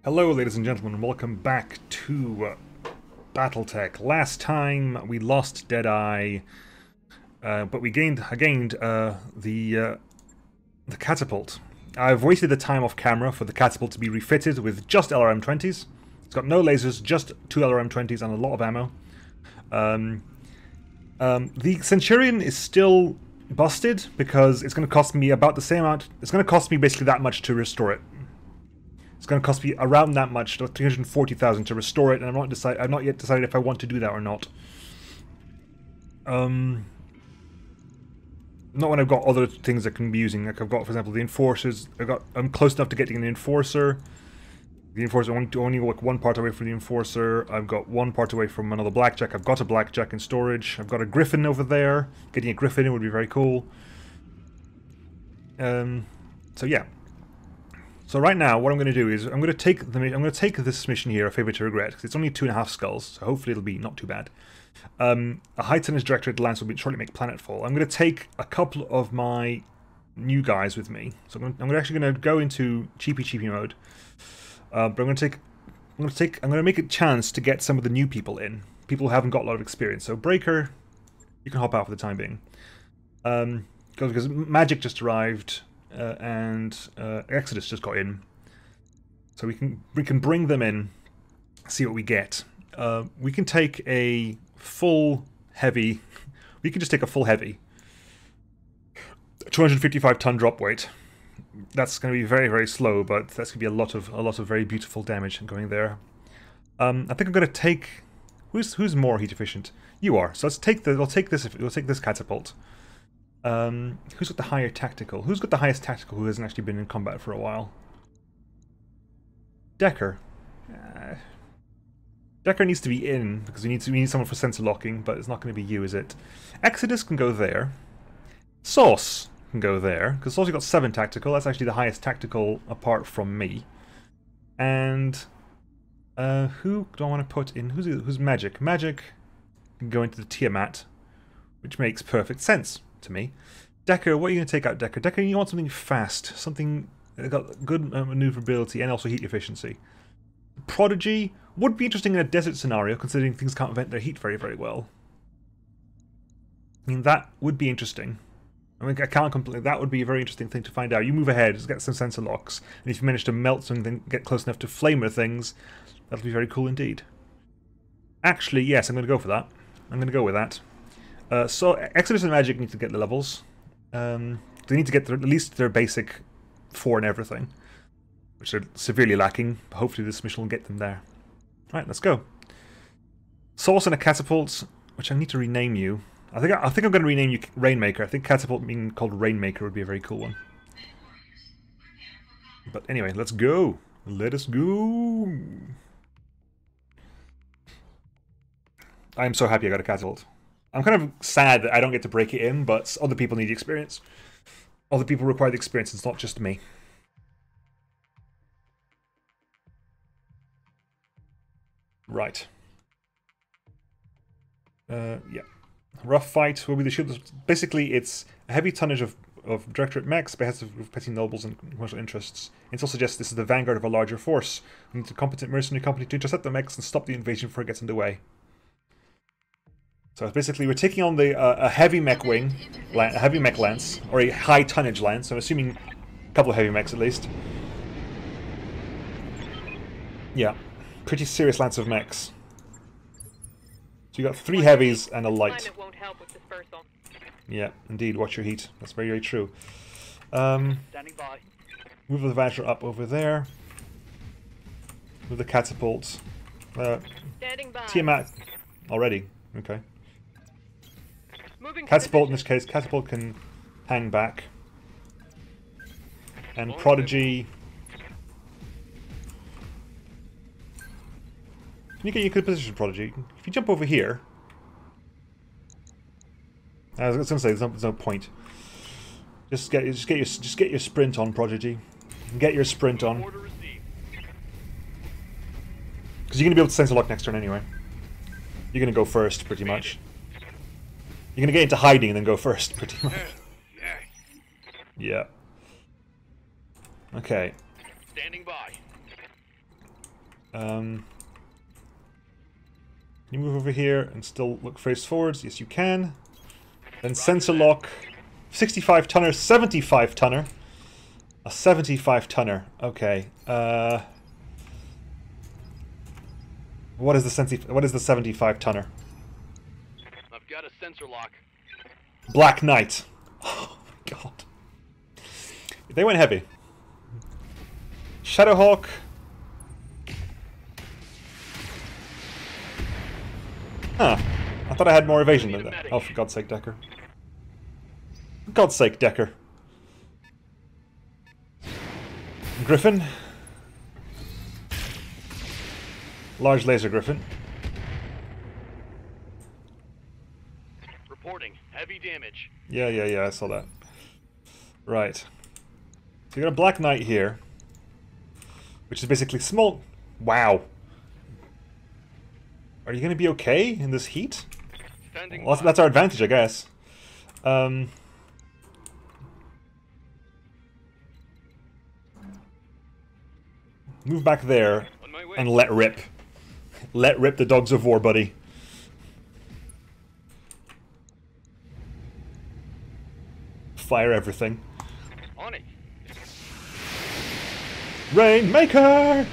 Hello ladies and gentlemen, and welcome back to BattleTech. Last time we lost Deadeye, but I gained the catapult. I've wasted the time off camera for the catapult to be refitted with just LRM-20s. It's got no lasers, just 2 LRM-20s and a lot of ammo. The Centurion is still busted because it's going to cost me about the same amount. It's going to cost me basically that much to restore it. It's going to cost me around that much, 340,000 to restore it, and I've not yet decided if I want to do that or not. Not when I've got other things I can be using. Like I've got, for example, the enforcers. I'm close enough to getting an enforcer. The enforcer, I only like one part away from the enforcer. I've got one part away from another blackjack. I've got a blackjack in storage. I've got a griffin over there. Getting a griffin in would be very cool. So yeah. So right now, what I'm going to do is I'm going to take this mission here, A Favor to Regret, because it's only 2.5 skulls, so hopefully it'll be not too bad. A high tonnage directorate lance will shortly make planetfall. I'm going to take a couple of my new guys with me. So I'm actually going to go into cheapy mode. But I'm going to make a chance to get some of the new people in. People who haven't got a lot of experience. So Breaker, you can hop out for the time being. Because Magic just arrived. And Exodus just got in, so we can bring them in, see what we get. We can take a full heavy. We can just take a full heavy. 255-ton drop weight. That's going to be very slow, but that's going to be a lot of very beautiful damage going there. I think I'm going to take who's more heat efficient. You are. So let's take We'll take this catapult. Who's got the higher tactical? Who's got the highest tactical who hasn't actually been in combat for a while? Decker. Decker needs to be in, because we need someone for sensor locking, but it's not going to be you, is it? Exodus can go there. Sauce can go there, because Sauce got 7 tactical. That's actually the highest tactical apart from me. And who do I want to put in? Who's Magic? Magic can go into the Tiamat, which makes perfect sense to me. Decker, what are you going to take out, Decker? Decker, you want something fast, something that got good maneuverability and also heat efficiency. Prodigy would be interesting in a desert scenario, considering things can't vent their heat very well. I mean, that would be interesting. I mean, I can't complain. That would be a very interesting thing to find out. You move ahead, just get some sensor locks, and if you manage to melt something, get close enough to flamer things, that'll be very cool indeed. Actually, yes, I'm going to go for that. I'm going to go with that. So Exodus and Magic need to get the levels. They need to get at least their basic 4 and everything, which are severely lacking. But hopefully this mission will get them there. Right, let's go. Sauce and a catapult, which I need to rename you. I think I'm going to rename you Rainmaker. I think catapult being called Rainmaker would be a very cool one. But anyway, let's go. Let us go. I am so happy I got a catapult. I'm kind of sad that I don't get to break it in, but other people need the experience. Other people require the experience, it's not just me. Right. Yeah. Rough fight will be the shield. Basically, it's a heavy tonnage of Directorate Mechs, behests of petty nobles and commercial interests. It also suggests this is the vanguard of a larger force. We need a competent mercenary company to intercept the Mechs and stop the invasion before it gets underway. So basically, we're taking on a heavy mech wing, a heavy mech lance, or a high tonnage lance. So I'm assuming a couple of heavy mechs at least. Yeah, pretty serious lance of mechs. So you got 3 heavies and a light. Yeah, indeed. Watch your heat. That's very true. Move the Vanisher up over there. Move the catapult. Tiamat already. Okay. Catapult in this case, catapult can hang back. And Prodigy. Can you get your good position, Prodigy? If you jump over here. I was going to say there's no point. Just get your sprint on, Prodigy. Get your sprint on. Because you're going to be able to sensor lock next turn anyway. You're going to go first, pretty much. You're going to get into hiding and then go first, pretty much. Yeah. Okay. Standing by. Can you move over here and still look face forwards? Yes, you can. Then sensor lock. 65 tonner, 75 tonner. A 75 tonner. Okay. What is the 75 tonner? I've got a sensor lock. Black Knight. Oh my god. They went heavy. Shadowhawk. Huh. I thought I had more evasion than that. Oh, for God's sake, Decker. For God's sake, Decker. Griffin. Large laser Griffin. Reporting heavy damage. Yeah, I saw that. Right. So you got a Black Knight here, which is basically small. Wow. Are you going to be okay in this heat? Well, that's our advantage, I guess. Move back there and let rip. Let rip the dogs of war, buddy. Fire everything. On it. Rainmaker!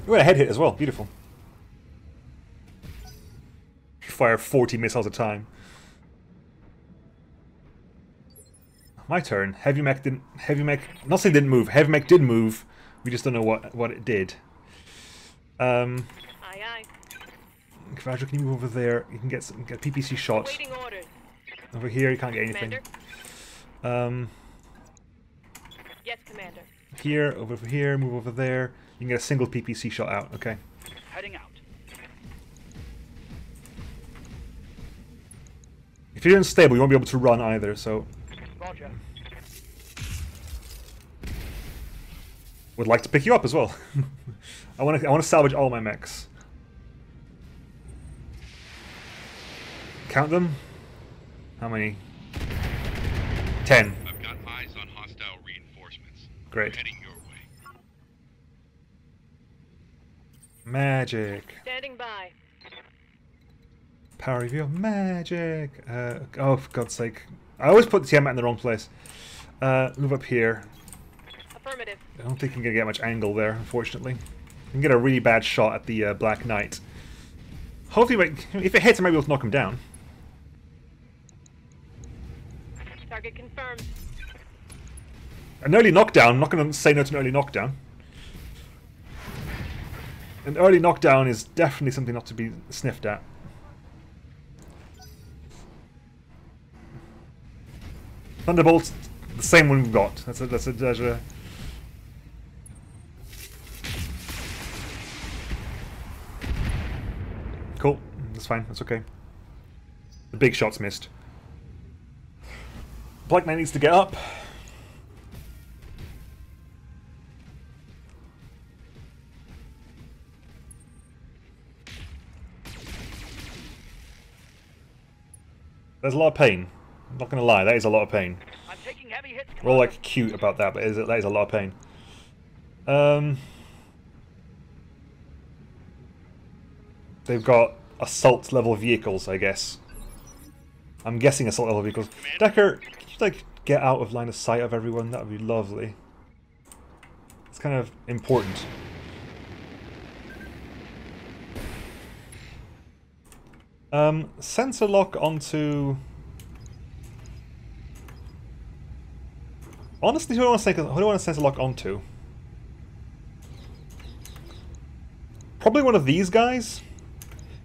You got a head hit as well. Beautiful. Fire 40 missiles at a time. My turn. Heavy Mech didn't. Heavy Mech. Not saying didn't move. Heavy Mech did move. We just don't know what it did. Aye, aye. Kvajo, can you move over there? You can get PPC shots. Waiting orders. Over here, you can't get anything. Yes, Commander. Here, over here, move over there. You can get a single PPC shot out. Okay. Heading out. If you're unstable, you won't be able to run either. So. Roger. Would like to pick you up as well. I want to salvage all my mechs. Count them. How many? 10. I've got eyes on hostile reinforcements. Great. Heading your way. Magic. Standing by. Power reveal. Magic. Oh, for God's sake. I always put the Tiamat in the wrong place. Move up here. Affirmative. I don't think I'm going to get much angle there, unfortunately. You can get a really bad shot at the Black Knight. Hopefully, if it hits, I might be able to knock him down. Target confirmed. An early knockdown. I'm not going to say no to an early knockdown. An early knockdown is definitely something not to be sniffed at. Thunderbolt's the same one we've got. That's a cool. That's fine. That's okay. The big shot's missed. Black Knight needs to get up. There's a lot of pain. I'm not going to lie, that is a lot of pain. I'm taking heavy hits. We're all like cute about that, but that is a lot of pain. They've got assault level vehicles, I guess. I'm guessing assault level vehicles. Decker, can you like get out of line of sight of everyone? That would be lovely. It's kind of important. Sensor lock onto. Honestly, who do I want to sensor lock onto? Probably one of these guys.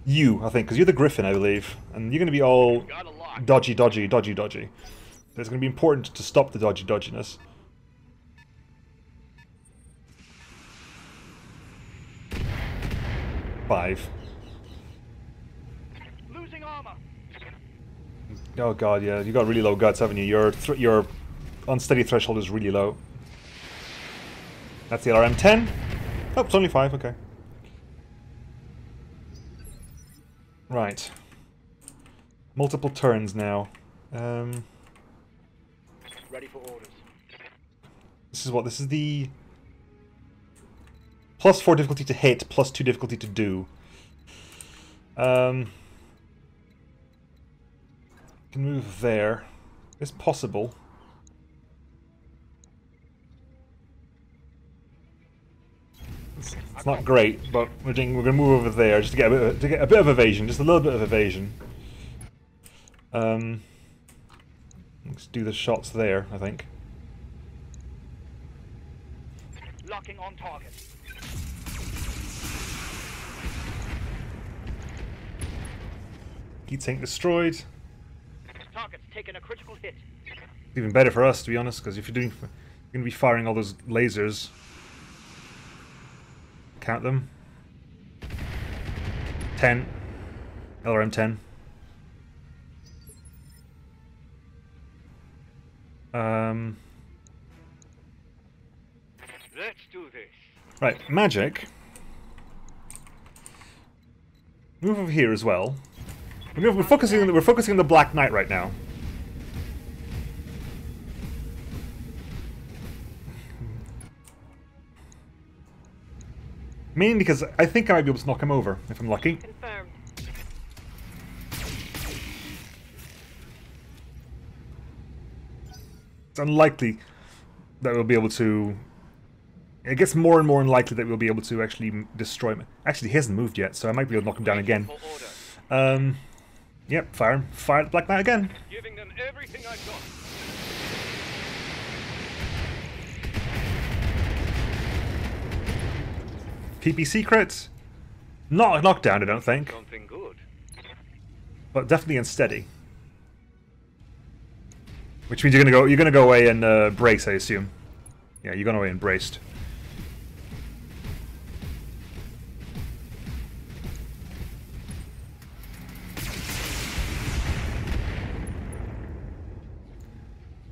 You, I think, because you're the Griffin, I believe, and you're going to be all dodgy. So it's going to be important to stop the dodginess. Five. Losing armor. Oh god, yeah, you got really low guts, haven't you? Your unsteady threshold is really low. That's the LRM-10. Oh, it's only 5, okay. Right. Multiple turns now. Ready for orders. This is what? This is the +4 difficulty to hit, +2 difficulty to do. Can move there. It's possible. It's not great, but we're going to move over there just to get a bit of evasion, just a little bit of evasion. Let's do the shots there, I think. Locking on target. Heat sink destroyed. Target's taken a critical hit. Even better for us, to be honest, because if you're going to be firing all those lasers. Count them. 10. LRM 10. Let's do this. Right, magic. Move over here as well. We're focusing on the Black Knight right now. Mainly because I think I might be able to knock him over if I'm lucky. Confirmed. It's unlikely that we'll be able to. It gets more and more unlikely that we'll be able to actually destroy him. Actually, he hasn't moved yet, so I might be able to knock him down again. Yep, fire him. Fire at the Black Knight again. Giving them everything I've got. PPC crit. Not a knockdown, I don't think, Something good. but definitely unsteady. Which means you're gonna go away and brace, I assume. Yeah, you're going away and braced.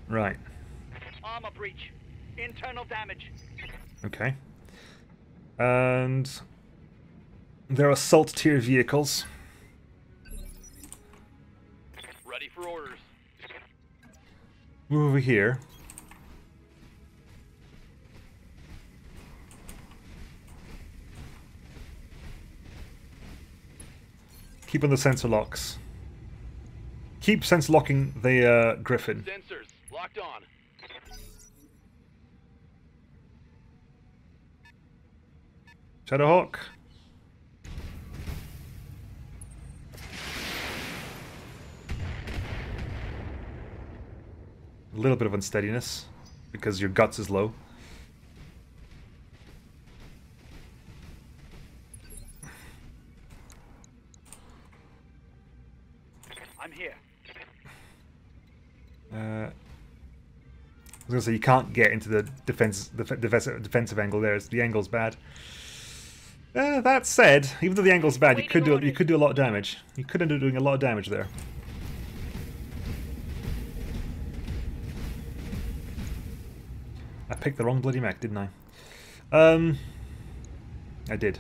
Right. Armor breach. Internal damage. Okay. And there are assault tier vehicles. Ready for orders. Move over here. Keep on the sensor locks. Keep sensor locking the Griffin. Sensors locked on. Shadowhawk. A little bit of unsteadiness because your guts is low. I'm here. I was gonna say you can't get into the defensive angle there. The angle's bad. That said, even though the angle's bad, you could do a lot of damage. You could end up doing a lot of damage there. I picked the wrong bloody mech, didn't I? I did.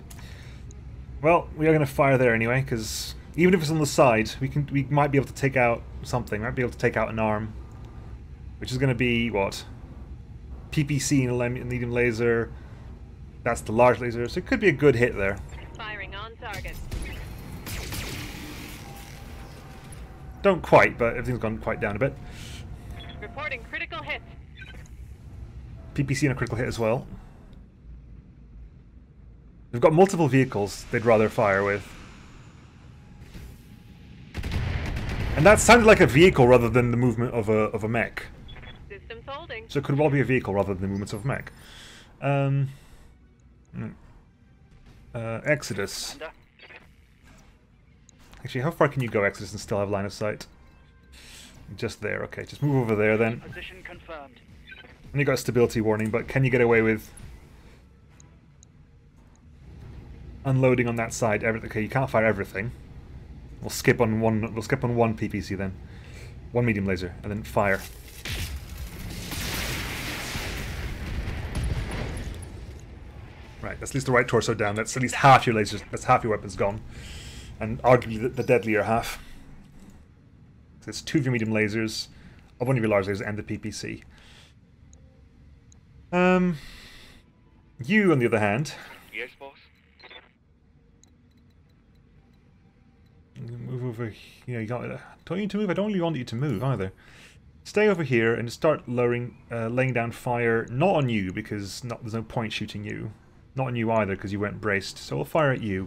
Well, we are going to fire there anyway, because even if it's on the side, we might be able to take out something. Might be able to take out an arm, which is going to be what? PPC and a medium laser. That's the large laser, so it could be a good hit there. Firing on target. Don't quite, but everything's gone quite down a bit. Reporting critical hit. PPC and a critical hit as well. They've got multiple vehicles they'd rather fire with. And that sounded like a vehicle rather than the movement of a mech. Systems holding. So it could well be a vehicle rather than the movements of a mech. Exodus. Commander. Actually, how far can you go, Exodus, and still have line of sight? Just there, okay. Just move over there then. Position confirmed. And you got a stability warning, but can you get away with unloading on that side? Okay, you can't fire everything. We'll skip on one. We'll skip on one PPC then, one medium laser, and then fire. Right, that's at least the right torso down. That's at least half your lasers. That's half your weapons gone, and arguably the deadlier half. So it's two of your medium lasers, one of your large lasers, and the PPC. You, on the other hand, Yes, boss? move over here. You got, don't you need to move? I don't really want you to move either. Stay over here and start laying down fire, not on you, because there's no point shooting you. Not on you either, because you weren't braced. So we'll fire at you.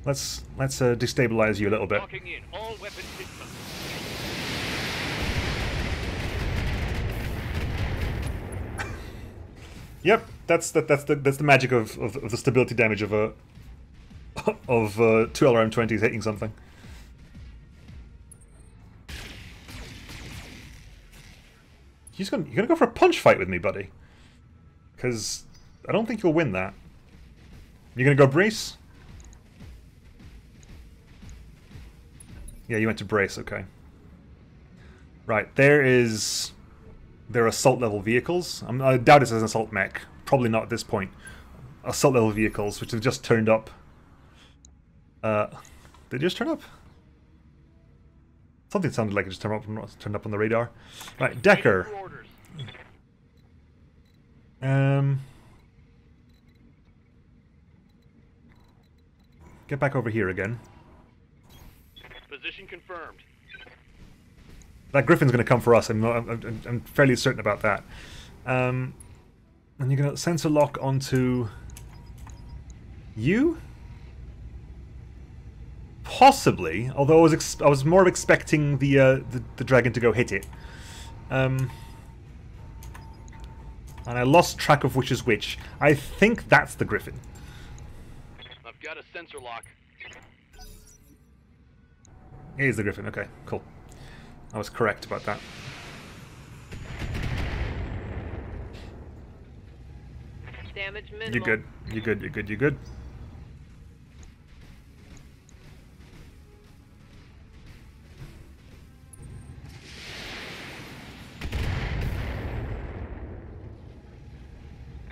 Let's destabilize you a little bit. Locking in all weapon systems. Yep, that's the magic of the stability damage of a two LRM-20s hitting something. You're gonna go for a punch fight with me, buddy? Because I don't think you'll win that. You're gonna go brace? Yeah, you went to brace. Okay. Right, they're assault level vehicles. I doubt it's an assault mech. Probably not at this point. Assault level vehicles, which have just turned up. They just turn up? Something sounded like it just turned up on the radar. Right, Decker. Get back over here again. Position confirmed. That Griffin's going to come for us. I'm fairly certain about that. And you're going to sensor lock onto you? Possibly, although I was more expecting the dragon to go hit it. And I lost track of which is which. I think that's the Griffin. I've got a sensor lock. It is the Griffin. Okay, cool. I was correct about that. Damage minimal. You're good. You're good. You're good. You're good.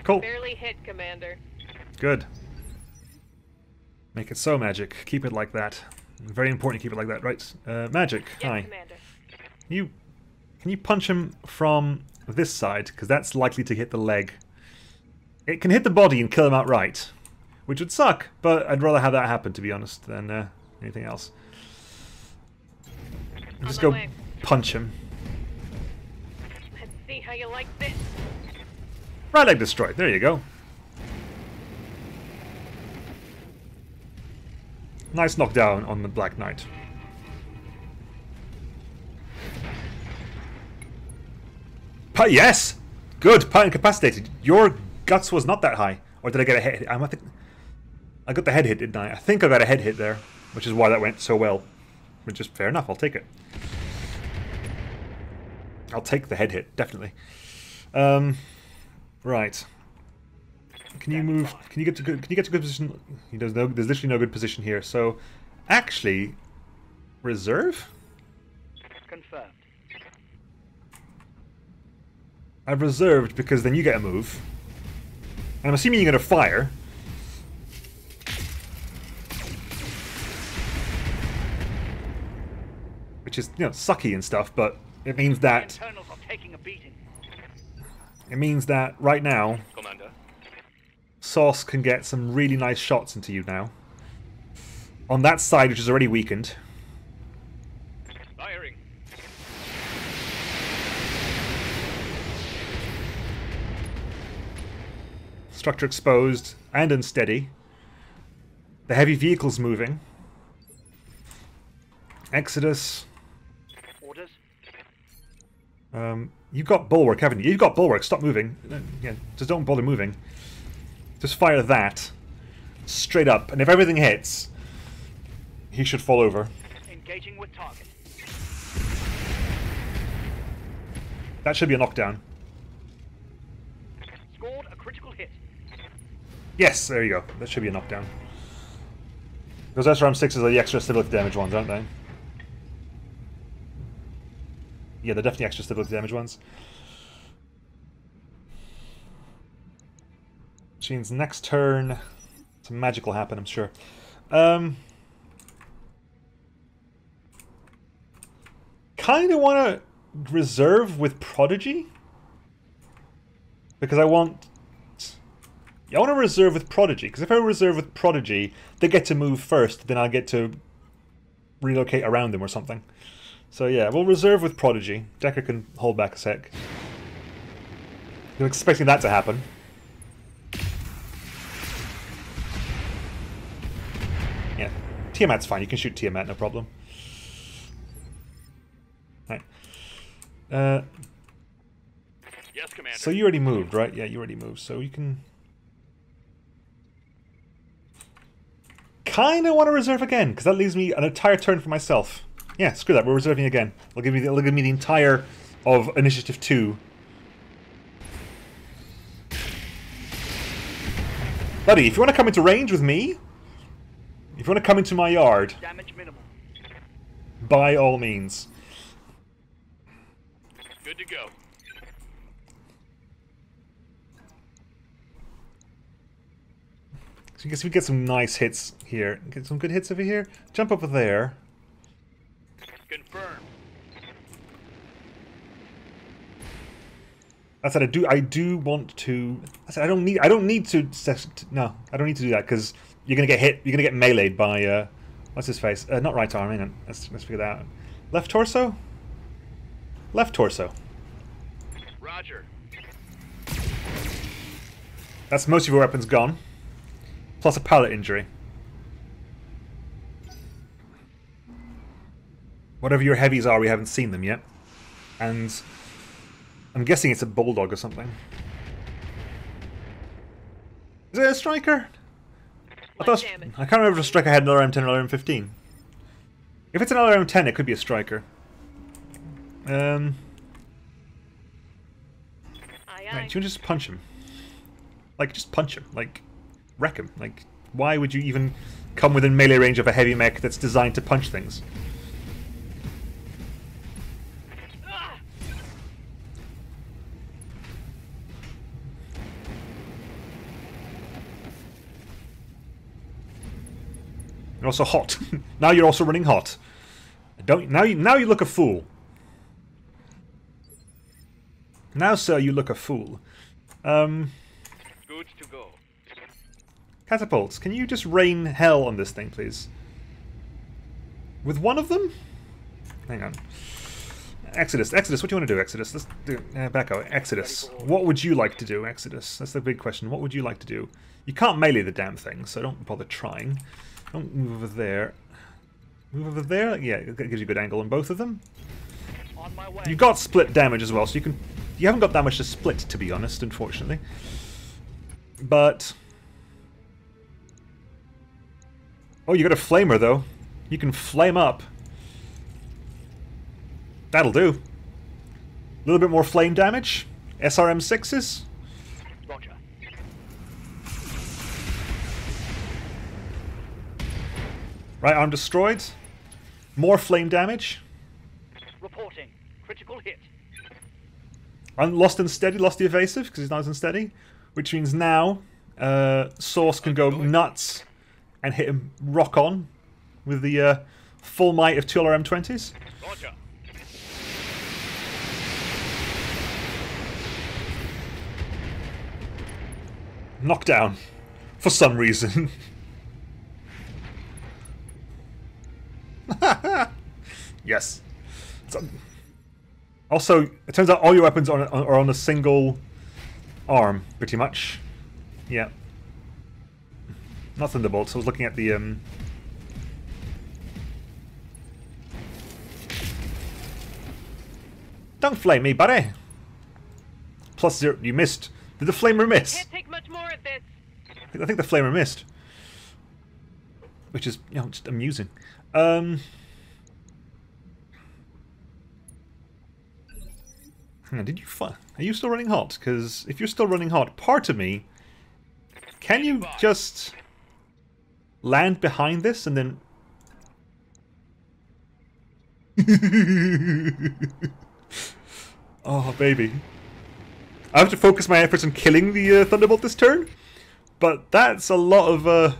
Cool. Barely hit, Commander. Good. Make it so, Magic. Keep it like that. Very important to keep it like that. Right. Magic, Yes, hi. Commander. Can you punch him from this side? Because that's likely to hit the leg. It can hit the body and kill him outright. Which would suck, but I'd rather have that happen, to be honest, than anything else. Just my go way. punch him. Let's see how you like this. Right leg destroyed. There you go. Nice knockdown on the Black Knight. Yes! Good! Part incapacitated. Your guts was not that high. Or did I get a head hit? I got the head hit, didn't I? I think I got a head hit there. Which is why that went so well. Which is fair enough, I'll take it. I'll take the head hit, definitely. Right. Can you move? Can you get to good position? There's literally no good position here. So, actually, reserve. Confirmed. I've reserved because then you get a move. And I'm assuming you're going to fire. Which is, sucky and stuff, but it means that Internals are taking a beating. it means that right now, Commander. Sauce can get some really nice shots into you now. On that side, which is already weakened. Firing. Structure exposed and unsteady. The heavy vehicle's moving. Exodus. Orders. You've got bulwark, haven't you? You've got bulwark. Stop moving. Yeah, just don't bother moving. Just fire that straight up, and if everything hits, he should fall over. Engaging with target. That should be a knockdown. Scored a critical hit. Yes, there you go. That should be a knockdown. Those SRM-6s are the extra stability damage ones, aren't they? Yeah, they're definitely extra stability damage ones. Which means next turn, some magic will happen, I'm sure. Kind of want to reserve with Prodigy. Because I want... I want to reserve with Prodigy, because if I reserve with Prodigy, they get to move first, then I get to relocate around them or something. So yeah, we'll reserve with Prodigy. Decker can hold back a sec. I'm expecting that to happen. Yeah, Tiamat's fine. You can shoot Tiamat, no problem. Right. Yes, Commander. So you already moved, right? Yeah, you already moved. So you can... Kind of want to reserve again, because that leaves me an entire turn for myself. Yeah, screw that. We're reserving again. It'll give me the entire of Initiative 2. Buddy, if you want to come into range with me, if you want to come into my yard, Damage minimal. by all means. Good to go. So I guess we get some nice hits here. Get some good hits over here. Jump over there. Confirmed. I said I do want to. I said I don't need to. No, I don't need to do that because you're gonna get hit. You're gonna get meleeed by what's his face? Not right arm. Hang on. Let's figure that out. Left torso. Left torso. Roger. That's most of your weapons gone. Plus a pallet injury. Whatever your heavies are, we haven't seen them yet. And I'm guessing it's a bulldog or something. Is it a striker? I can't remember if a striker had an LRM-10 or LRM-15. If it's an LRM-10, it could be a striker. Aye, Right, aye. do you want to just punch him? Like, just punch him. Like, wreck him. Like, why would you even come within melee range of a heavy mech that's designed to punch things? Ah! You're also hot. Now you're also running hot. Now you look a fool. Now, sir, you look a fool. Good to go. Catapults, can you just rain hell on this thing, please? With one of them? Hang on. Exodus, what do you want to do, Exodus? Let's do back out. Exodus. What would you like to do, Exodus? That's the big question. What would you like to do? You can't melee the damn thing, so don't bother trying. Don't move over there. Move over there? Yeah, it gives you a good angle on both of them. On my way. You got split damage as well, so you haven't got that much to split, to be honest, unfortunately. But... Oh, you got a flamer, though. You can flame up. That'll do. A little bit more flame damage. SRM6s. Roger. Right arm destroyed. More flame damage. Reporting. Critical hit. Lost unsteady, lost the evasive, because he's not as unsteady. Which means now, Source can go nuts and hit him rock on with the full might of 2 LRM-20s. Roger. Knockdown. For some reason. Yes. So, also, it turns out all your weapons are on a single arm, pretty much. Yeah. Not Thunderbolts, I was looking at the... Don't flame me, buddy! Plus 0, you missed. Did the flamer miss? Can't take much more of this. I think the flamer missed. Which is, you know, just amusing. Hang on, are you still running hot? Because if you're still running hot, part of me... Can you just... land behind this and then... Oh, baby. I have to focus my efforts on killing the Thunderbolt this turn, but that's a lot of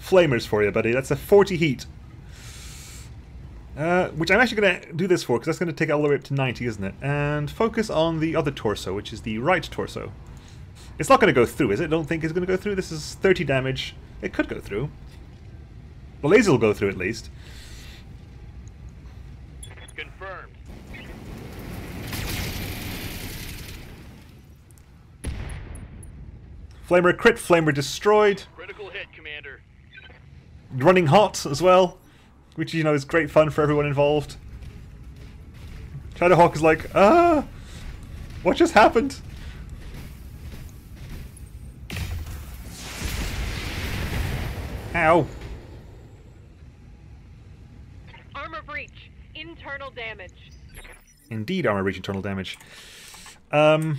flamers for you, buddy. That's a 40 heat. Which I'm actually going to do this for, because that's going to take it all the way up to 90, isn't it? And focus on the other torso, which is the right torso. It's not going to go through, is it? I don't think it's going to go through. This is 30 damage. It could go through. The laser will go through at least. Confirmed. Flamer crit, Flamer destroyed. Critical hit, Commander. Running hot as well, which, you know, is great fun for everyone involved. Shadowhawk is like, ah, what just happened? Ow. Armor breach. Internal damage. Indeed, armor breach, internal damage. Now,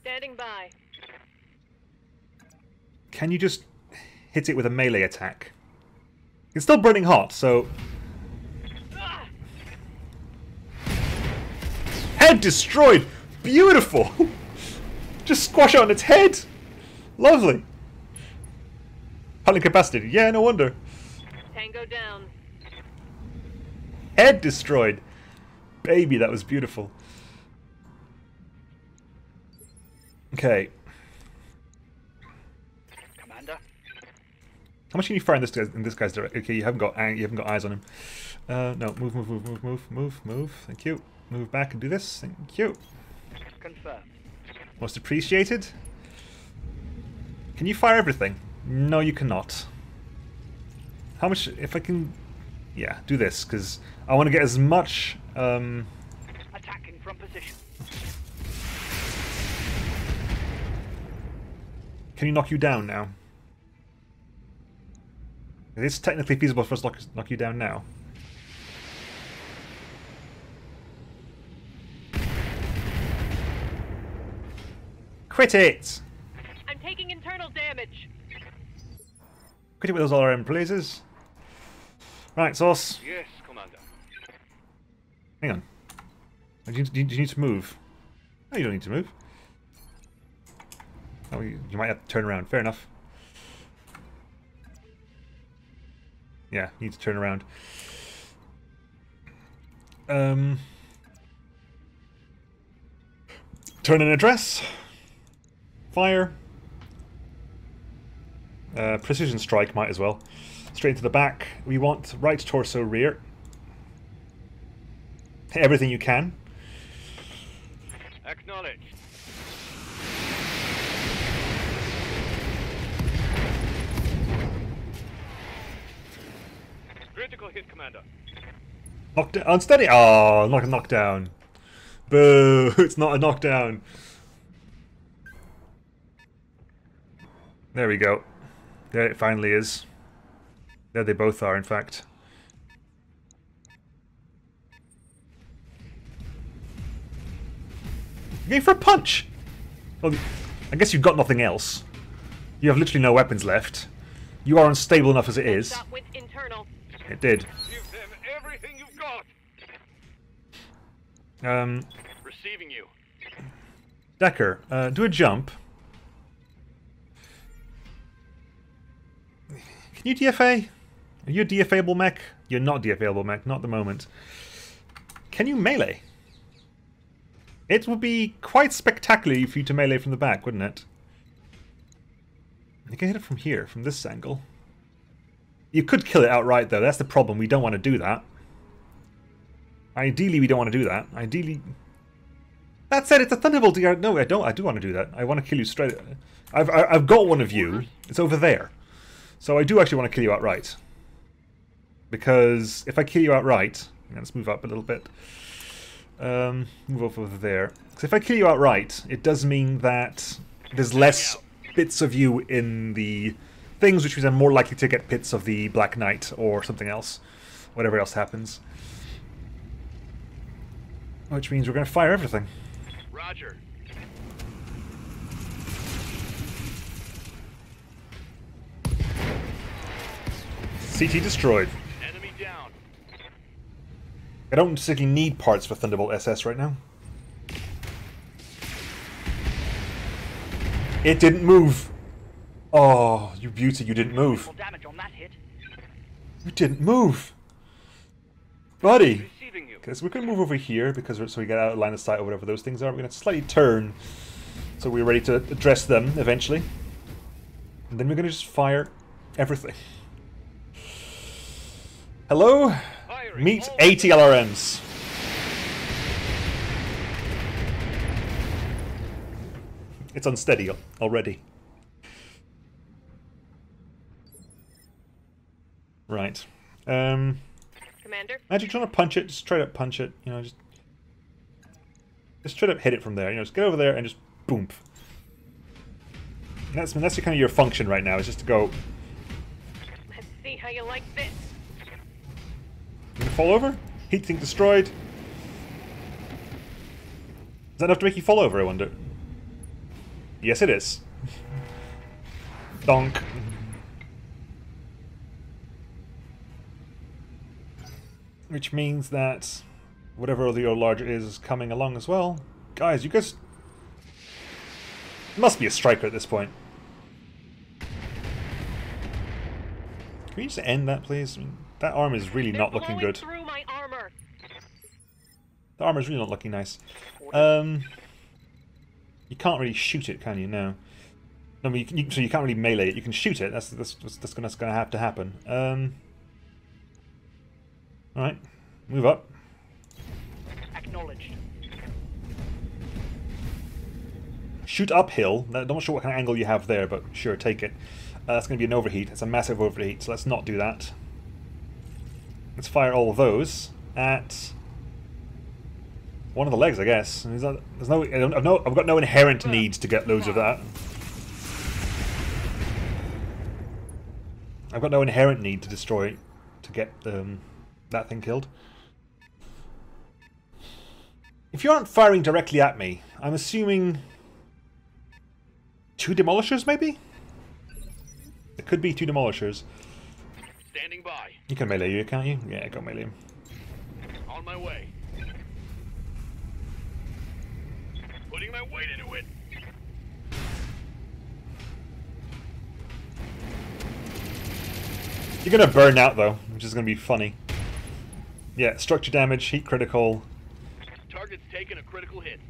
Standing by. can you just hit it with a melee attack? It's still burning hot, so... Ah! Head destroyed! Beautiful! Just squash it on its head! Lovely! Highly incapacitated. Yeah, no wonder. Tango down. Head destroyed! Baby, that was beautiful. Okay. Commander. How much can you fire in this guy's direction? Okay, you haven't got eyes on him. No, move. Thank you. Move back and do this. Thank you. Confirmed. Most appreciated. Can you fire everything? No, you cannot. How much? If I can, yeah, do this because I want to get as much. Attacking from position. Can you knock you down now? It's technically feasible for us to knock you down now. Quit it! I'm taking internal damage. Quit it with those all-around blazes. Right, Sauce. Yes, Commander. Hang on. Do you need to move? No, you don't need to move. Oh, you might have to turn around. Fair enough. Yeah, you need to turn around. Turn in address. Fire. Precision strike, might as well. Straight to the back. We want right torso, rear. Hit everything you can. Acknowledged. Critical hit, Commander. Unsteady. Oh, not a knockdown. Boo! It's not a knockdown. There we go. There it finally is. There they both are, in fact. You're going for a punch! Well, I guess you've got nothing else. You have literally no weapons left. You are unstable enough as it is. Stop with internal. It did. Give them everything you've got. Receiving you. Decker, do a jump. Can you DFA? Are you a DFA-able mech? You're not DFA-able mech, not at the moment. Can you melee? It would be quite spectacular for you to melee from the back, wouldn't it? You can hit it from here, from this angle. You could kill it outright, though. That's the problem. We don't want to do that. Ideally, we don't want to do that. Ideally... That said, it's a Thunderbolt. No, I don't. I do want to do that. I want to kill you straight... I've got one of you. It's over there. So I do actually want to kill you outright. Because if I kill you outright... Let's move up a little bit. Move over there. Because if I kill you outright, it does mean that there's less bits of you in the things, which means I'm more likely to get bits of the Black Knight or something else. Whatever else happens. Which means we're going to fire everything. Roger. CT destroyed. Enemy down. I don't particularly need parts for Thunderbolt SS right now. It didn't move. Oh, you beauty, you didn't move. Damage on that hit. You didn't move. Buddy. Receiving you. Okay, so we're going to move over here because so we get out of line of sight or whatever those things are. We're going to slightly turn so we're ready to address them eventually. And then we're going to just fire everything. Hello? Firing Meet all 80 LRMs. It's unsteady already. Right. Commander? Imagine trying to punch it, just straight up punch it, you know, just straight up hit it from there, you know, just get over there and just boom. That's kind of your function right now, is just to go. Let's see how you like this. You gonna fall over? Heat sink destroyed. Is that enough to make you fall over, I wonder? Yes, it is. Donk. Which means that whatever other your larger is coming along as well. Guys, you guys must be a striker at this point. Can we just end that, please? I mean, that arm is really not looking good. Through my armor. The armor's really not looking nice. You can't really shoot it, can you? No. No, I mean, so you can't really melee it. You can shoot it. That's gonna have to happen. All right, move up. Acknowledged. Shoot uphill. I'm not sure what kind of angle you have there, but sure, take it. That's going to be an overheat. It's a massive overheat, so let's not do that. Let's fire all of those at one of the legs, I guess. I've got no inherent need to get loads of that. I've got no inherent need to destroy, to get that thing killed. If you aren't firing directly at me, I'm assuming 2 demolishers, maybe? It could be 2 demolishers. Standing by. You can melee you, can't you? Yeah, go melee him. On my way. Putting my weight into it. You're gonna burn out though, which is gonna be funny. Yeah, structure damage, heat critical. Target's taken a critical hit.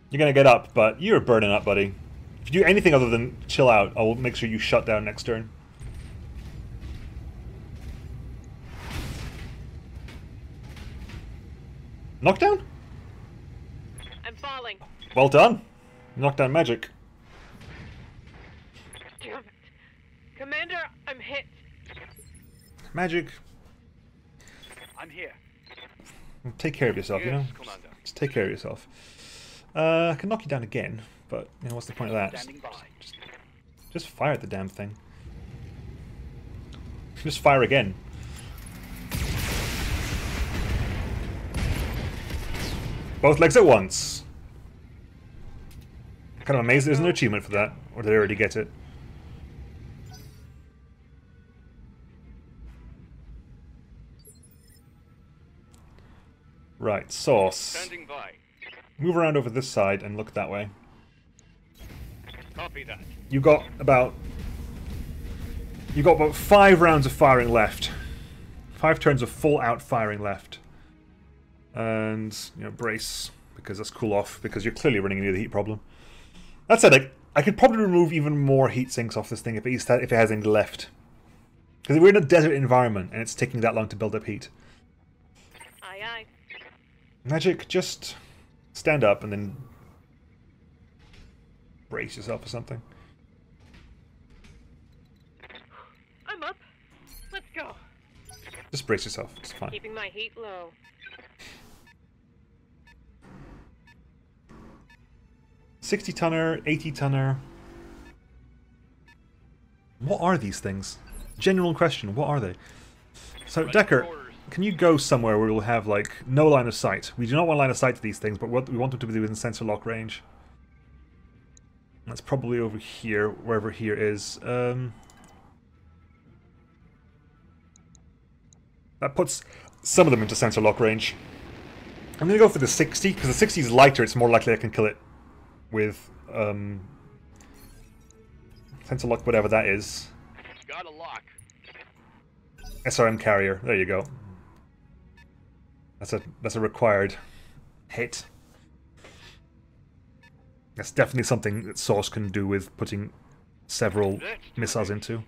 You're gonna get up, but you're burning up, buddy. If you do anything other than chill out, I will make sure you shut down next turn. Knockdown? I'm falling. Well done. Knockdown magic. Damn it. Commander, I'm hit. Magic. I'm here. Take care of yourself, you know? Yes, Commander. Just take care of yourself. I can knock you down again, but you know, what's the point of that? Standing by. Just fire at the damn thing. Just fire again. Both legs at once. Kind of amazed there's no achievement for that, or did I already get it? Right, sauce. Standing by. Move around over this side and look that way. Copy that. You got about 5 rounds of firing left. 5 turns of full out firing left. And, you know, brace, because that's cool off, because you're clearly running into the heat problem. That said, I could probably remove even more heat sinks off this thing if it has any left. Because we're in a desert environment and it's taking that long to build up heat. Aye, aye. Magic, just stand up and then brace yourself or something. I'm up. Let's go. Just brace yourself, it's fine. Keeping my heat low. $60-tonner, 80-tonner. What are these things? Genuine question, what are they? So, Decker, can you go somewhere where we'll have, like, no line of sight? We do not want line of sight to these things, but what we want them to be within sensor lock range. That's probably over here, wherever here is. That puts some of them into sensor lock range. I'm going to go for the 60, because the 60 is lighter, it's more likely I can kill it with sensor lock, whatever that is. Got a lock. SRM carrier. There you go. That's a required hit. That's definitely something that Source can do with putting several missiles into.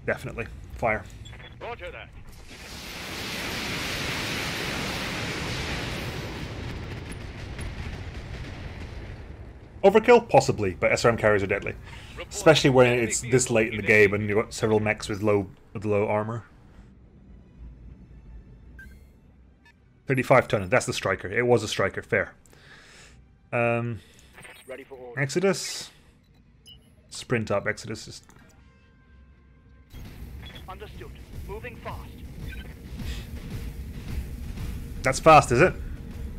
Definitely. Fire. Roger that. Overkill? Possibly, but SRM carriers are deadly. Especially when it's this late in the game and you've got several mechs with low armor. 35 ton, that's the striker. It was a striker, fair. Ready for order. Exodus. Sprint up, Exodus. Just... Understood. Moving fast. That's fast, is it?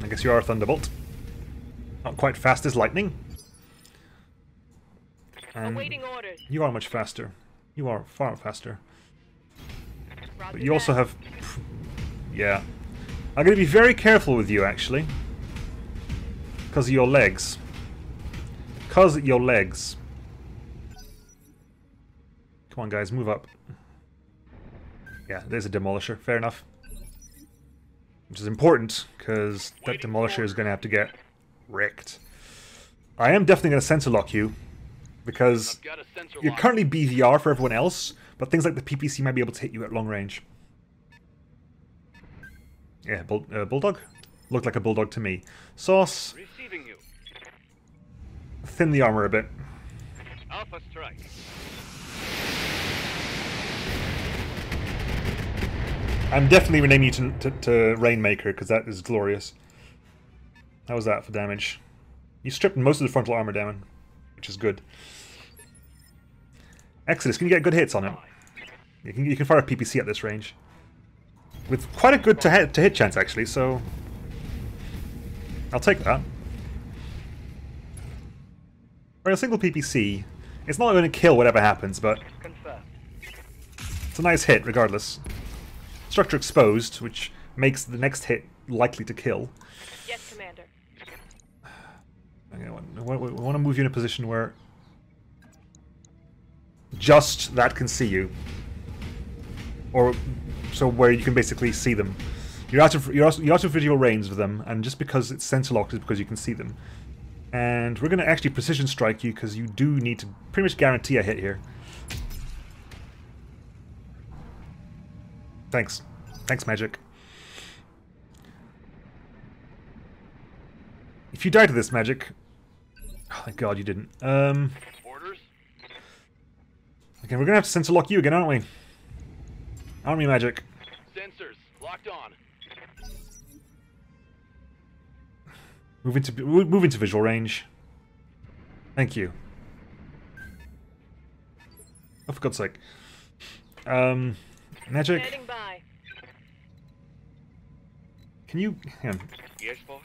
I guess you are a Thunderbolt. Not quite fast as lightning. Awaiting orders. You are much faster. You are far faster. Roger But you also that. have... Yeah. I'm going to be very careful with you, actually. Because of your legs. Because of your legs. Come on, guys, move up. Yeah, there's a Demolisher. Fair enough. Which is important, because that Demolisher is going to have to get wrecked. I am definitely going to sensor lock you, because Got a sensor you're lock. currently BVR for everyone else, but things like the PPC might be able to hit you at long range. Yeah, Bulldog? Looked like a Bulldog to me. Sauce, Receiving you. thin the armor a bit. Alpha strike. I'm definitely renaming you to Rainmaker, because that is glorious. How was that for damage? You stripped most of the frontal armor down, which is good. Exodus, can you get good hits on him? You can fire a PPC at this range. With quite a good to hit chance, actually, so... I'll take that. For a single PPC, it's not going to kill whatever happens, but Confirmed. it's a nice hit, regardless. Structure exposed, which makes the next hit likely to kill. Yes, Commander. Okay, we want to move you in a position where just that can see you, or so where you can basically see them. You're out of visual range with them, and just because it's sensor locked is because you can see them. And we're going to actually precision strike you because you do need to pretty much guarantee a hit here. Thanks. Thanks, Magic. If you die to this, Magic... Oh, thank God you didn't. Orders. Okay, we're gonna have to sensor lock you again, aren't we? Aren't we, Magic? Sensors locked on. Move into visual range. Thank you. Oh, for God's sake. Magic, Standing by. can you... Hang on. Yes, boss.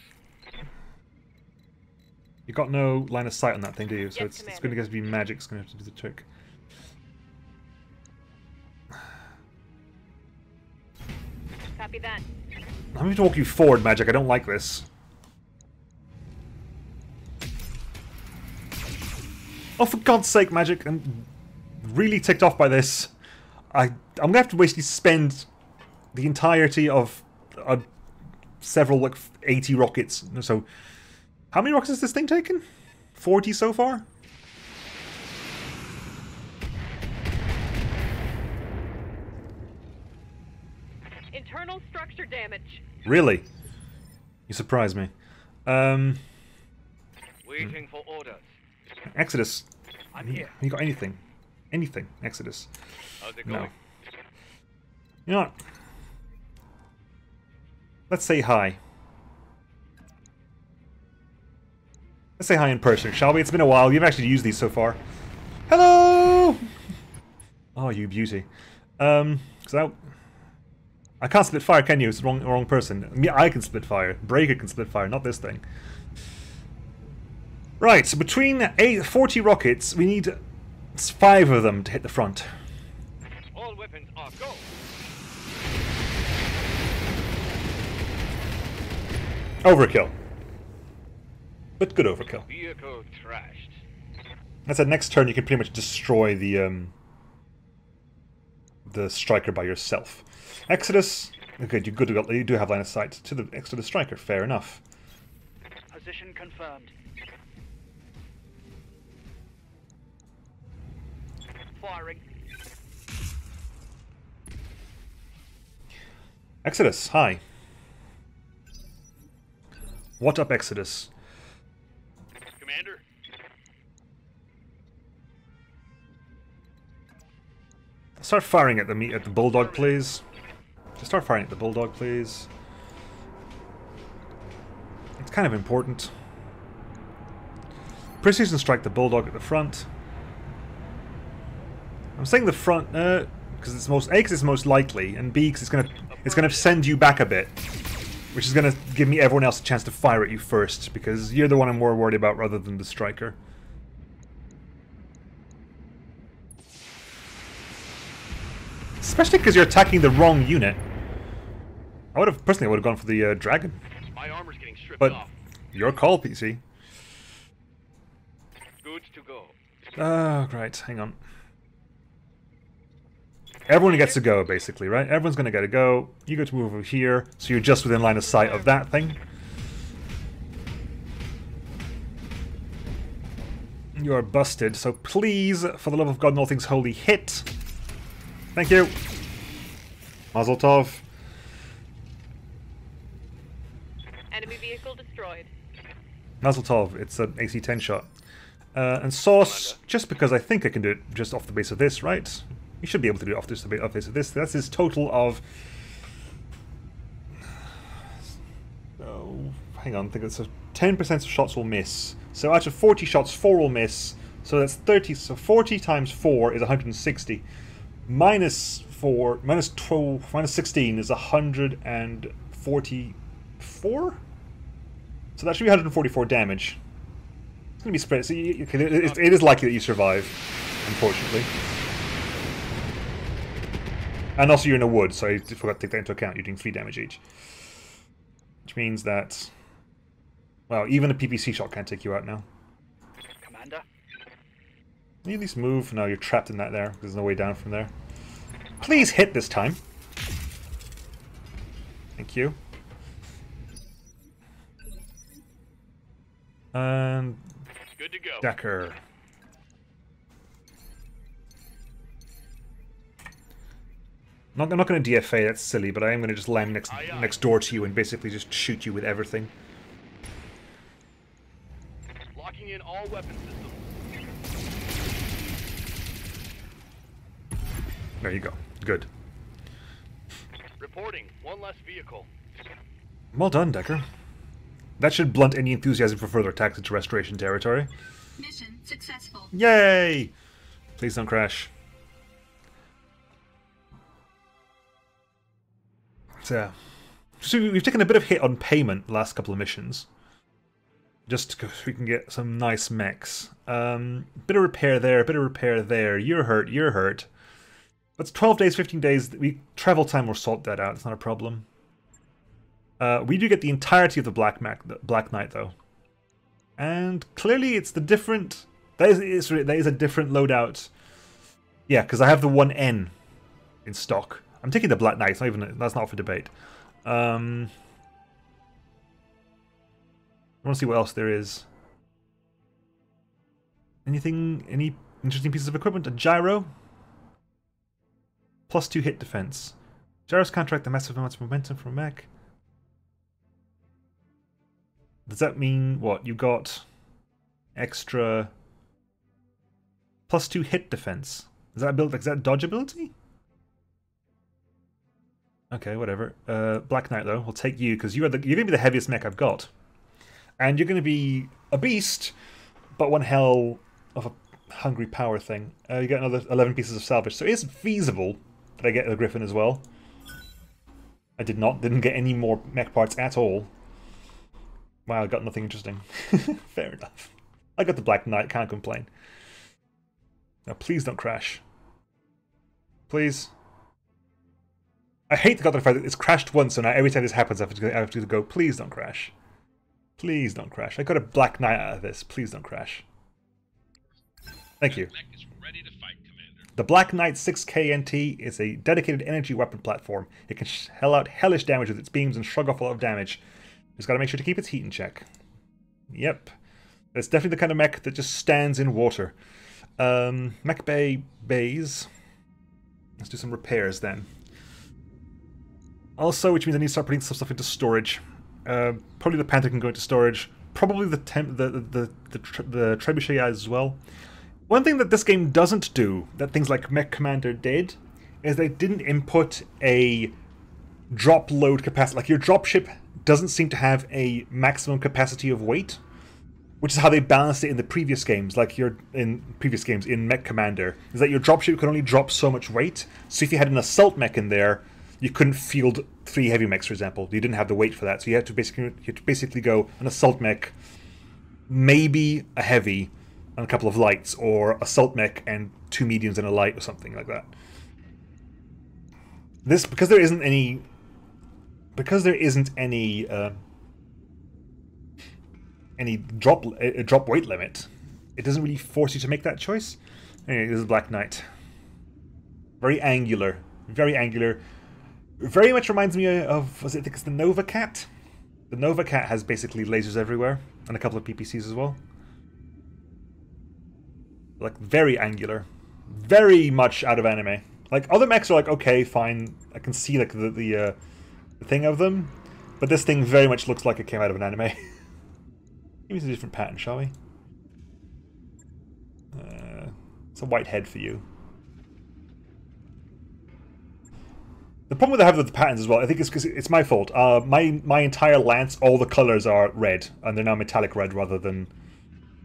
You got no line of sight on that thing, do you? So Yes, it's going to be Magic's going to have to do the trick. Copy that. I'm going to walk you forward, Magic. I don't like this. Oh, for God's sake, Magic. I'm really ticked off by this. I'm going to have to basically spend the entirety of several, like, 80 rockets. So, how many rockets has this thing taken? 40 so far? Internal structure damage. Really? You surprise me. Waiting for orders. Exodus. I'm here. You got anything? Anything, Exodus. How's it No. going? You know what? Let's say hi. Let's say hi in person, shall we? It's been a while. You've actually used these so far. Hello! Oh, you beauty. So I can't split fire, can you? It's the wrong person. I can split fire. Breaker can split fire, not this thing. Right, so between 40 rockets, we need 5 of them to hit the front. All weapons are go. Overkill. But good overkill. Vehicle trashed. That's that next turn you can pretty much destroy the the striker by yourself. Exodus. Okay, you do have line of sight to the Exodus striker. Fair enough. Position confirmed. Firing. Exodus, hi. What up, Exodus? Commander? Start firing at the bulldog, please. Just start firing at the bulldog, please. It's kind of important. Precision strike the bulldog at the front. I'm saying the front because it's most A, because it's most likely, and B, because it's gonna send you back a bit, which is gonna give me everyone else a chance to fire at you first, because you're the one I'm more worried about rather than the striker. Especially because you're attacking the wrong unit. I would have gone for the dragon. My armor's getting stripped But off. your call, PC. Goods to go. Oh, right. Hang on. Everyone gets to go, basically, right? Everyone's going to get a go. You get to move over here, so you're just within line of sight of that thing. You are busted, so please, for the love of God and all things holy, hit! Thank you! Mazel tov. Enemy vehicle destroyed. Mazel tov, it's an AC-10 shot. And Sauce, just because I think I can do it just off the base of this, right? You should be able to do it off the base of this. That's his total of... Oh, hang on, I think it's 10% of shots will miss. So out of 40 shots, 4 will miss. So that's 30, so 40 times 4 is 160. Minus 4, minus 12, minus 16 is 144? So that should be 144 damage. It's going to be spread. So okay, it is likely that you survive, unfortunately. And also you're in a wood, so I forgot to take that into account. You're doing 3 damage each. Which means that... Well, even a PPC shot can't take you out now. Commander. Can you at least move? No, you're trapped in that there. There's no way down from there. Please hit this time. Thank you. And... Good to go. Decker. I'm not going to DFA, that's silly, but I am going to just land next door to you and basically just shoot you with everything. Locking in all weapon systems. There you go. Good. Reporting. One less vehicle. Well done, Decker. That should blunt any enthusiasm for further attacks into restoration territory. Mission successful. Yay! Please don't crash. So we've taken a bit of hit on payment the last couple of missions. Just so we can get some nice mechs. Bit of repair there, bit of repair there. You're hurt, you're hurt. But it's 12 days, 15 days. Travel time will sort that out. It's not a problem. We do get the entirety of the Black Knight, though. And clearly it's the different... That is a different loadout. Yeah, because I have the 1N in stock. I'm taking the Black Knight. That's not for debate. I want to see what else there is. Any interesting pieces of equipment? A gyro? +2 hit defense. Gyros counteract the massive amounts of momentum from Mech. Does that mean what? You got extra +2 hit defense. Is that dodge ability? Okay, whatever. Black Knight though, we'll take you because you're gonna be the heaviest mech I've got, and you're gonna be a beast, but one hell of a hungry power thing. You get another 11 pieces of salvage, so it is feasible that I get a Griffin as well. I didn't get any more mech parts at all. Wow, I got nothing interesting. Fair enough. I got the Black Knight, can't complain. Now please don't crash. Please. I hate the fact that it's crashed once, so now every time this happens I have to go, please don't crash. Please don't crash. I got a Black Knight out of this. Please don't crash. Thank you. Mech is ready to fight, Commander. The Black Knight 6K NT is a dedicated energy weapon platform. It can shell out hellish damage with its beams and shrug off a lot of damage. Just gotta make sure to keep its heat in check. Yep. It's definitely the kind of mech that just stands in water. Mech Bay bays. Let's do some repairs then. Also, which means I need to start putting some stuff into storage. Probably the Panther can go into storage. Probably the Trebuchet as well. One thing that this game doesn't do, that things like Mech Commander did, is they didn't input a drop load capacity. Like, your dropship doesn't seem to have a maximum capacity of weight, which is how they balanced it in the previous games. Like, in Mech Commander, is that your dropship could only drop so much weight. So if you had an assault mech in there, you couldn't field 3 heavy mechs, for example. You didn't have the weight for that, so you had to basically go an assault mech, maybe a heavy, and a couple of lights, or assault mech and 2 mediums and a light, or something like that. This, because there isn't any drop weight limit, it doesn't really force you to make that choice. Anyway, this is Black Knight. Very angular, very angular. Very much reminds me of, I think it's the Nova Cat. The Nova Cat has basically lasers everywhere, and a couple of PPCs as well. Like, very angular. Very much out of anime. Like, other mechs are like, okay, fine, I can see like the thing of them, but this thing very much looks like it came out of an anime. Use a different pattern, shall we? It's a white head for you. The problem with the patterns as well, I think it's because it's my fault. My entire lance, all the colors are red, and they're now metallic red rather than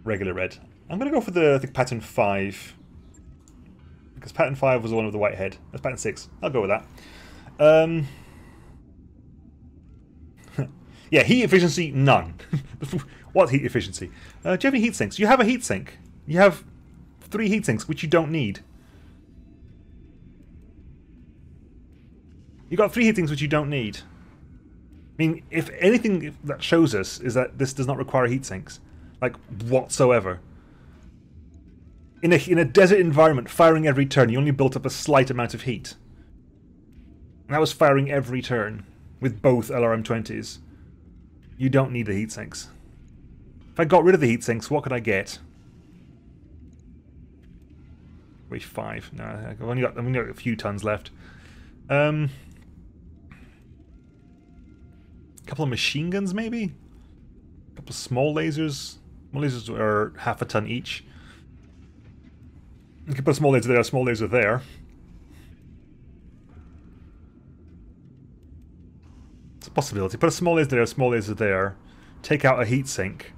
regular red. I'm going to go for the, I think, pattern 5. Because pattern 5 was the one with the white head. That's pattern 6. I'll go with that. Yeah, heat efficiency, none. What heat efficiency? Do you have any heat sinks? You have a heat sink. You have 3 heat sinks, which you don't need. You got 3 heat sinks, which you don't need. I mean, if anything that shows us is that this does not require heat sinks. Like, whatsoever. In a desert environment, firing every turn, you only built up a slight amount of heat. And that was firing every turn, with both LRM-20s. You don't need the heat sinks. If I got rid of the heat sinks, what could I get? Wait, 5. No, I've only got a few tons left. A couple of machine guns, maybe? A couple of small lasers. Small lasers are half a ton each. You can put a small laser there, a small laser there. It's a possibility. Put a small laser there, a small laser there. Take out a heat sink.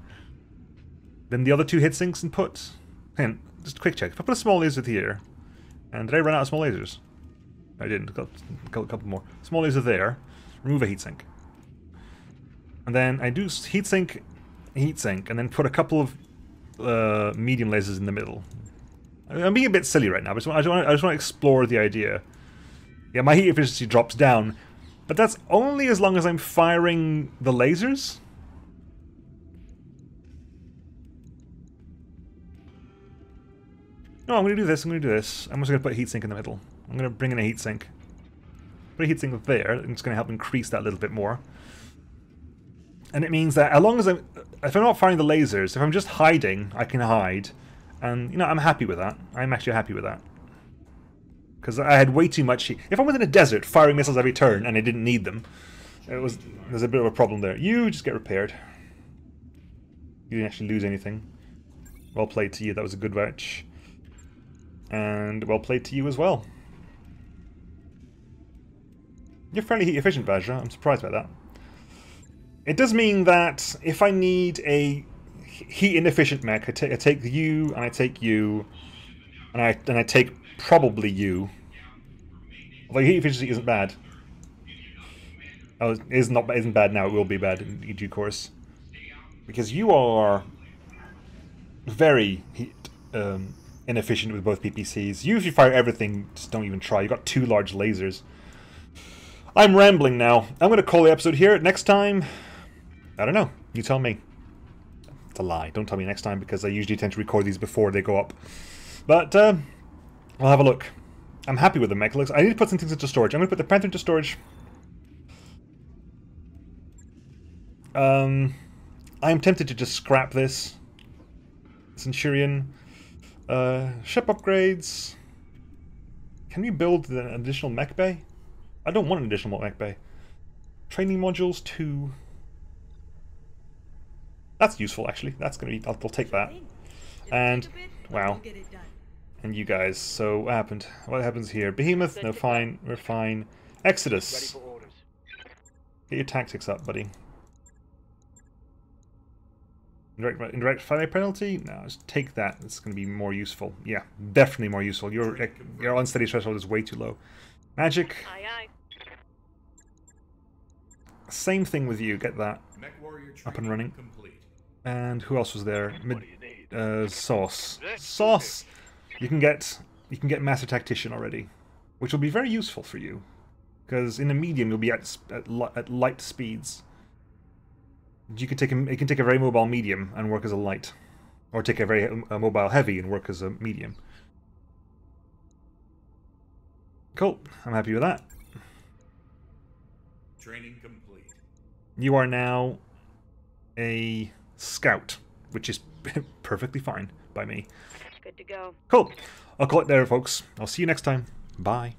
Then the other 2 heat sinks and put... Hang on, just a quick check. If I put a small laser here... And did I run out of small lasers? I didn't. Got a couple more. Small laser there. Remove a heat sink. And then I do heat sink, and then put a couple of medium lasers in the middle. I'm being a bit silly right now, but I just want to explore the idea. Yeah, my heat efficiency drops down, but that's only as long as I'm firing the lasers. No, I'm going to do this, I'm just going to put a heatsink in the middle. I'm going to bring in a heatsink. Put a heatsink there, and it's going to help increase that a little bit more. And it means that as long as if I'm not firing the lasers, if I'm just hiding, I can hide. And, you know, I'm happy with that. I'm actually happy with that. Because I had way too much heat. If I was in a desert firing missiles every turn and I didn't need them, there's a bit of a problem there. You just get repaired. You didn't actually lose anything. Well played to you, that was a good match. And well played to you as well. You're fairly heat efficient, Vajra. I'm surprised by that. It does mean that if I need a heat inefficient mech, I take you, and I take you, and I take probably you. Although heat efficiency isn't bad. Oh, it isn't bad now. It will be bad in due course, because you are very inefficient with both PPCs. You, if you fire everything, just don't even try. You got 2 large lasers. I'm rambling now. I'm going to call the episode here. Next time, I don't know. You tell me. It's a lie. Don't tell me next time, because I usually tend to record these before they go up. But We'll have a look. I'm happy with the mech. I need to put some things into storage. I'm going to put the Panther into storage. I'm tempted to just scrap this. Centurion. Ship upgrades. Can we build an additional mech bay? I don't want an additional mech bay. Training modules 2. That's useful, actually. That's going to be... I'll take that. And... wow. And you guys. So, what happened? What happens here? Behemoth? No, fine. We're fine. Exodus. Get your tactics up, buddy. Indirect fire penalty? No, just take that. It's going to be more useful. Yeah, definitely more useful. Your unsteady threshold is way too low. Magic. Aye, aye. Same thing with you. Get that up and running. And who else was there? Sauce. Sauce. You can get Master Tactician already, which will be very useful for you, because in a medium you'll be at light speeds. You can take a very mobile medium and work as a light, or take a very mobile heavy and work as a medium. Cool. I'm happy with that. Training complete. You are now a scout, which is perfectly fine by me. Good to go. Cool. I'll call it there, folks. I'll see you next time. Bye.